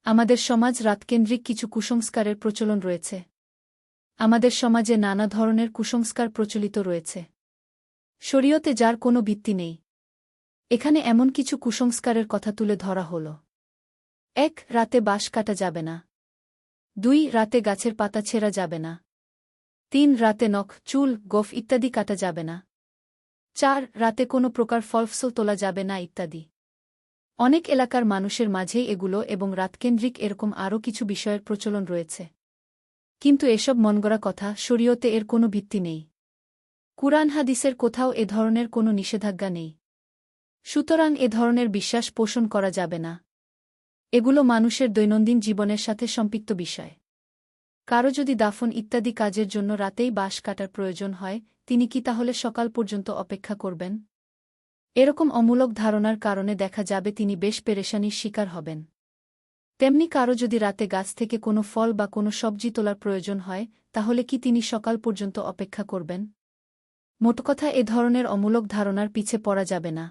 আমাদের সমাজ রাতকেন্দ্রিক কিছু কুসংস্কারের প্রচলন রয়েছে। আমাদের সমাজে নানা ধরনের কুসংস্কার প্রচলিত রয়েছে, শরীয়তে যার কোনো ভিত্তি নেই। এখানে এমন কিছু কুসংস্কারের কথা তুলে ধরা হল। ১. রাতে বাঁশ কাটা যাবে না। ২. রাতে গাছের পাতা ছেঁড়া যাবে না। ৩. রাতে নখ, চুল, গোঁফ ইত্যাদি কাটা যাবে না। ৪. রাতে কোনো প্রকার ফলফসল তোলা যাবে না ইত্যাদি। অনেক এলাকার মানুষের মাঝেই এগুলো এবং রাতকেন্দ্রিক এরকম আরও কিছু বিষয়ের প্রচলন রয়েছে। কিন্তু এসব মনগড়া কথা, শরীয়তে এর কোনো ভিত্তি নেই। কুরআন হাদিসের কোথাও এ ধরনের কোনো নিষেধাজ্ঞা নেই। সুতরাং এ ধরনের বিশ্বাস পোষণ করা যাবে না। এগুলো মানুষের দৈনন্দিন জীবনের সাথে সম্পৃক্ত বিষয়। কারো যদি দাফন ইত্যাদি কাজের জন্য রাতেই বাঁশ কাটার প্রয়োজন হয়, তিনি কি তাহলে সকাল পর্যন্ত অপেক্ষা করবেন? এরকম অমূলক ধারণার কারণে দেখা যাবে তিনি বেশ পেরেশানির শিকার হবেন। তেমনি কারো যদি রাতে গাছ থেকে কোনো ফল বা কোনো সবজি তোলার প্রয়োজন হয়, তাহলে কি তিনি সকাল পর্যন্ত অপেক্ষা করবেন? মোটকথা, এ ধরনের অমূলক ধারণার পিছে পড়া যাবে না।